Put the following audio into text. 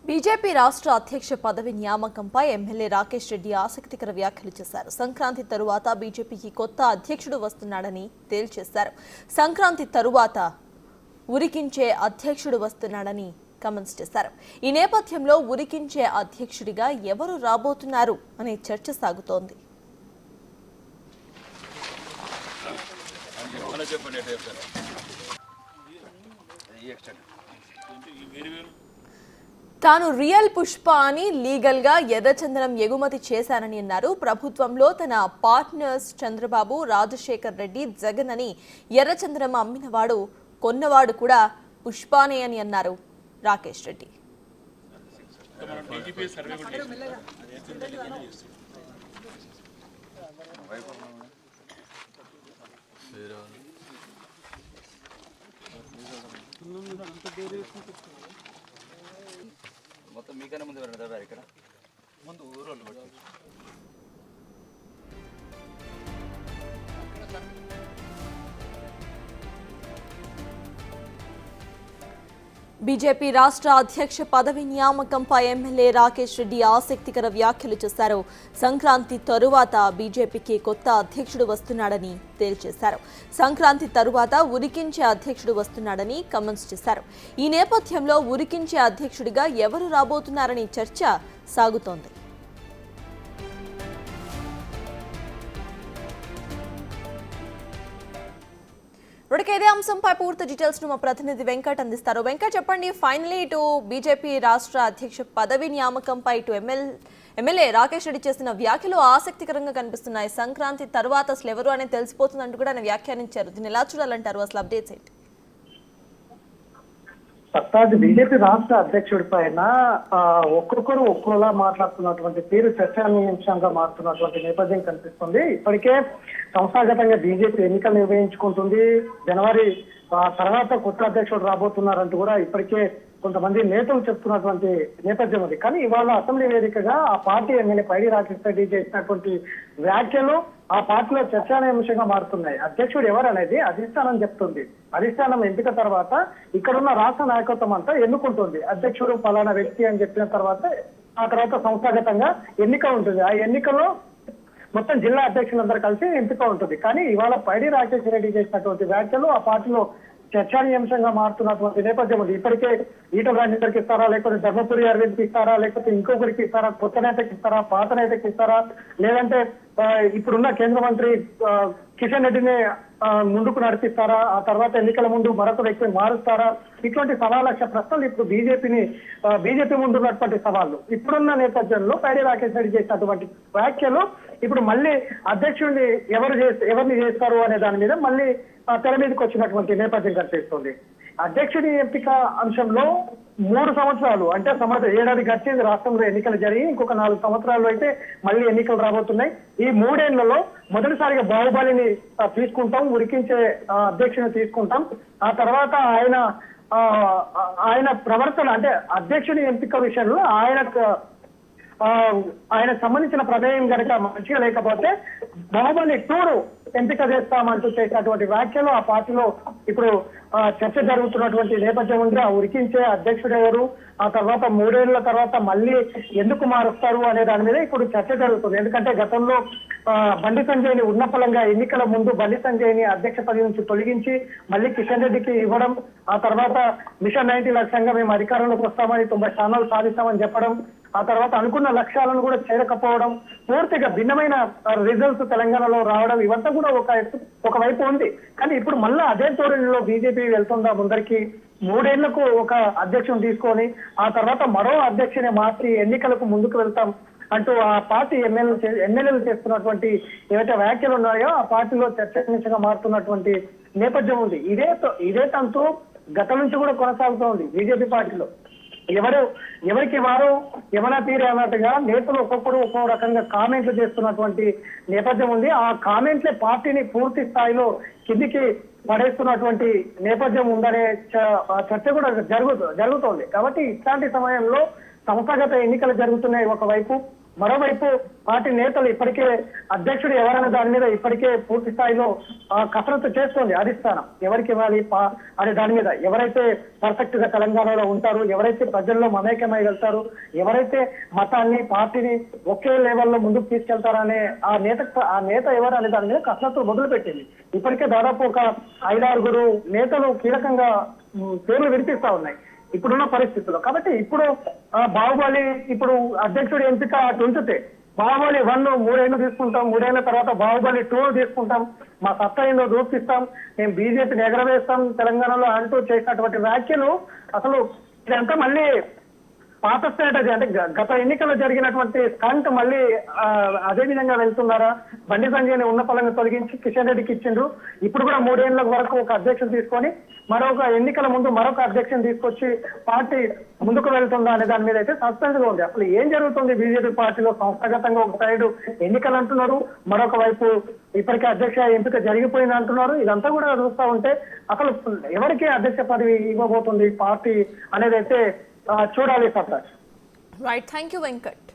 BJP రాష్ట్ర అధ్యక్ష పదవి నియామకంపై ఎమ్మెల్యే రాకేష్ రెడ్డి ఆసక్తికర వ్యాఖ్యలు చేశారు. సంక్రాంతి తరువాత బీజేపీకి కొత్త అధ్యక్షుడు వస్తున్నాడని తేల్చేశారు. సంక్రాంతి తరువాత ఉరికించే అధ్యక్షుడు వస్తున్నాడని కామెంట్స్ చేశారు. ఈ నేపథ్యంలో ఉరికించే అధ్యక్షుడిగా ఎవరు రాబోతున్నారు అనే చర్చ సాగుతోంది. తాను రియల్ పుష్ప అని లీగల్ గా ఎర్రచందనం ఎగుమతి చేశానని అన్నారు. ప్రభుత్వంలో తన పార్ట్నర్స్ చంద్రబాబు, రాజశేఖర్ రెడ్డి, జగన్ అని ఎర్రచందనం అమ్మినవాడు, కొన్నవాడు కూడా పుష్పానే అని అన్నారు రాకేష్ రెడ్డి. మొత్తం మీకన్నా ముందు ఎవరైనా ఇక్కడ ముందు ఊరోళ్ళు పట్టు బీజేపీ రాష్ట్ర అధ్యక్ష పదవి నియామకంపై ఎమ్మెల్యే రాకేష్ రెడ్డి ఆసక్తికర వ్యాఖ్యలు చేశారు. సంక్రాంతి తరువాత బీజేపీకి కొత్త అధ్యక్షుడు వస్తున్నాడని తేల్చేశారు. సంక్రాంతి తరువాత ఉరికించే అధ్యక్షుడు వస్తున్నాడని కామెంట్స్ చేశారు. ఈ నేపథ్యంలో ఉరికించే అధ్యక్షుడిగా ఎవరు రాబోతున్నారని చర్చ సాగుతోంది. ఇదే అంశంపై పూర్తి డీటెయిల్స్ ను మా ప్రతినిధి వెంకట్ అందిస్తారు. వెంకట్, చెప్పండి, ఫైనలీ ఇటు బీజేపీ రాష్ట్ర అధ్యక్ష పదవి నియామకంపై ఇటు ఎమ్మెల్యే రాకేష్ రెడ్డి చేసిన వ్యాఖ్యలు ఆసక్తికరంగా కనిపిస్తున్నాయి. సంక్రాంతి తర్వాత అసలు ఎవరు అనేది తెలిసిపోతుందంటూ కూడా ఆయన వ్యాఖ్యానించారు. దీన్ని ఎలా చూడాలంటారు? అసలు అప్డేట్స్ ఏంటి? బీజేపీ రాష్ట్ర అధ్యక్షుడి పైన ఒక్కొక్కరు ఒక్కోలా మాట్లాడుతున్నటువంటి తీరు చర్చనీయాంశంగా మారుతున్నటువంటి నేపథ్యం కనిపిస్తుంది. ఇప్పటికే సంస్థాగతంగా బీజేపీ ఎన్నికలు నిర్వహించుకుంటుంది. జనవరి తర్వాత కొత్త అధ్యక్షుడు రాబోతున్నారంటూ కూడా ఇప్పటికే కొంతమంది నేతలు చెప్తున్నటువంటి నేపథ్యం ఉంది. కానీ ఇవాళ అసెంబ్లీ వేదికగా ఆ పార్టీ ఎమ్మెల్యే పైడి రాకేష్ రెడ్డి చేసినటువంటి వ్యాఖ్యలు ఆ పార్టీలో చర్చానీయాంశంగా మారుతున్నాయి. అధ్యక్షుడు ఎవరు అనేది అధిష్టానం చెప్తుంది. అధిష్టానం ఎంపిక తర్వాత ఇక్కడున్న రాష్ట్ర నాయకత్వం అంతా ఎన్నుకుంటుంది. అధ్యక్షుడు ఫలానా వ్యక్తి అని చెప్పిన తర్వాత ఆ తర్వాత సంస్థాగతంగా ఎన్నిక ఉంటుంది. ఆ ఎన్నికలో మొత్తం జిల్లా అధ్యక్షులందరూ కలిసి ఎంపిక ఉంటుంది. కానీ ఇవాళ పైడి రాకేష్ రెడ్డి చేసినటువంటి వ్యాఖ్యలు ఆ పార్టీలో చర్చానీయాంశంగా మారుతున్నటువంటి నేపథ్యం ఉంది. ఇప్పటికే ఈటల రాజేందర్కి ఇస్తారా, లేకపోతే ధర్మపురి అరవింద్కి ఇస్తారా, లేకపోతే ఇంకొకరికి ఇస్తారా, కొత్త నేతకి ఇస్తారా, పాత నేతకి ఇస్తారా, లేదంటే ఇప్పుడున్న కేంద్ర మంత్రి కిషన్ రెడ్డిని ముందుకు నడిపిస్తారా, ఆ తర్వాత ఎన్నికల ముందు మరొక వ్యక్తిని మారుస్తారా? ఇటువంటి సవాలక్ష ప్రశ్నలు ఇప్పుడు బీజేపీ ముందు ఉన్నటువంటి సవాళ్లు. ఇప్పుడున్న నేపథ్యంలో పైడి రాకేష్ రెడ్డి చేసినటువంటి వ్యాఖ్యలు ఇప్పుడు మళ్ళీ అధ్యక్షుడిని ఎవరిని చేస్తారు అనే దాని మీద మళ్ళీ తెర మీదకి వచ్చినటువంటి నేపథ్యం కనిపిస్తుంది. అధ్యక్షుడి ఎంపిక అంశంలో 3 సంవత్సరాలు అంటే ఏడాది గడిచింది రాష్ట్రంలో ఎన్నికలు జరిగి, ఇంకొక 4 సంవత్సరాలు అయితే మళ్ళీ ఎన్నికలు రాబోతున్నాయి. ఈ 3 ఏళ్లలో మొదటిసారిగా బాహుబలిని తీసుకుంటాం, ఉరికించే అధ్యక్షుని తీసుకుంటాం. ఆ తర్వాత ఆయన ప్రవర్తన అంటే అధ్యక్షుని ఎంపిక విషయంలో ఆయనకు సంబంధించిన ప్రమేయం కనుక మంచిగా లేకపోతే బాహుబలి 2 ఎంపిక చేస్తామంటూ చేసినటువంటి వ్యాఖ్యలు ఆ పార్టీలో ఇప్పుడు చర్చ జరుగుతున్నటువంటి నేపథ్యం ఉంది. ఆ ఉరికించే అధ్యక్షుడు ఎవరు, ఆ తర్వాత 3 ఏళ్ల తర్వాత మళ్ళీ ఎందుకు మారుస్తారు అనే దాని మీద ఇప్పుడు చర్చ జరుగుతుంది. ఎందుకంటే గతంలో బండి సంజయ్ని ఉన్నపలంగా ఎన్నికల ముందు బండి సంజయ్ని అధ్యక్ష పదవి నుంచి తొలగించి మళ్ళీ కిషన్ రెడ్డికి ఇవ్వడం, ఆ తర్వాత మిషన్ 90 లక్ష్యంగా మేము అధికారంలోకి వస్తామని 90 స్థానాలు సాధిస్తామని చెప్పడం, ఆ తర్వాత అనుకున్న లక్ష్యాలను కూడా చేరకపోవడం, పూర్తిగా భిన్నమైన రిజల్ట్స్ తెలంగాణలో రావడం, ఇవంతా కూడా ఒకవైపు ఉంది. కానీ ఇప్పుడు మళ్ళా అదే ధోరణిలో బీజేపీ వెళ్తుందా ముందరికి? 3 ఏళ్లకు ఒక అధ్యక్షుని తీసుకొని ఆ తర్వాత మరో అధ్యక్షుని మార్చి ఎన్నికలకు ముందుకు వెళ్తాం అంటూ ఆ పార్టీ ఎమ్మెల్యేలు చేస్తున్నటువంటి ఏవైతే వ్యాఖ్యలు ఉన్నాయో ఆ పార్టీలో చర్చనీయాంశంగా మారుతున్నటువంటి నేపథ్యం ఉంది. ఇదే తంతు గతం నుంచి కూడా కొనసాగుతోంది బీజేపీ పార్టీలో. ఎవరికి వారు యమనా తీరే అన్నట్టుగా నేతలు ఒక్కొక్కరు ఒక్కో రకంగా కామెంట్లు చేస్తున్నటువంటి నేపథ్యం ఉంది. ఆ కామెంట్లే పార్టీని పూర్తి స్థాయిలో కిందికి పడేస్తున్నటువంటి నేపథ్యం ఉందనే చర్చ కూడా జరుగుతోంది. కాబట్టి ఇట్లాంటి సమయంలో సంస్థాగత ఎన్నికలు జరుగుతున్నాయి ఒకవైపు, మరోవైపు పార్టీ నేతలు ఇప్పటికే అధ్యక్షుడు ఎవరైనా దాని మీద ఇప్పటికే పూర్తి స్థాయిలో కసరత్తు చేస్తోంది అధిష్టానం ఎవరికి ఇవ్వాలి అనే దాని మీద ఎవరైతే పర్ఫెక్ట్ గా తెలంగాణలో ఉంటారు, ఎవరైతే ప్రజల్లో మమేకమై వెళ్తారు, ఎవరైతే మతాన్ని పార్టీని ఒకే లెవెల్లో ముందుకు తీసుకెళ్తారనే ఆ నేత ఎవరు అనే దాని మీద కసరత్తు మొదలుపెట్టింది. ఇప్పటికే దాదాపు ఒక 5-6 నేతలు కీలకంగా పేర్లు వినిపిస్తా ఉన్నాయి ఇప్పుడున్న పరిస్థితుల్లో. కాబట్టి ఇప్పుడు బాహుబలి ఇప్పుడు అధ్యక్షుడి ఎంపిక అటు ఉంచితే బాహుబలి 1 3 ఏళ్ళు తీసుకుంటాం, 3 ఏళ్ల తర్వాత బాహుబలి 2 తీసుకుంటాం, మా సత్తా ఏందో చూపిస్తాం, మేము బీజేపీని ఎగరవేస్తాం తెలంగాణలో అంటూ చేసినటువంటి వ్యాఖ్యలు అసలు ఇదంతా మళ్ళీ పాత స్ట్రాటజీ. అంటే గత ఎన్నికల్లో జరిగినటువంటి స్టంట్ మళ్ళీ అదే విధంగా వెళ్తున్నారా? బండి సంజయ్ని ఉన్న పలంగా తొలగించి కిషన్ రెడ్డికి ఇచ్చిండ్రు. ఇప్పుడు కూడా 3 ఏళ్ల వరకు ఒక అధ్యక్షుడు తీసుకొని మరొక ఎన్నికల ముందు మరొక అధ్యక్షుని తీసుకొచ్చి పార్టీ ముందుకు వెళ్తుందా అనే దాని మీద అయితే సస్పెన్స్ గా ఉంది. అసలు ఏం జరుగుతుంది బీజేపీ పార్టీలో? సంస్థాగతంగా ఒక సైడు ఎన్నికలు అంటున్నారు, మరొక వైపు ఇప్పటికే అధ్యక్ష ఎంపిక జరిగిపోయింది అంటున్నారు. ఇదంతా కూడా చూస్తూ ఉంటే అసలు ఎవరికి అధ్యక్ష పదవి ఇవ్వబోతుంది పార్టీ అనేది అయితే చూడాలి. సత్తా రైట్, థ్యాంక్ యూ వెంకట్.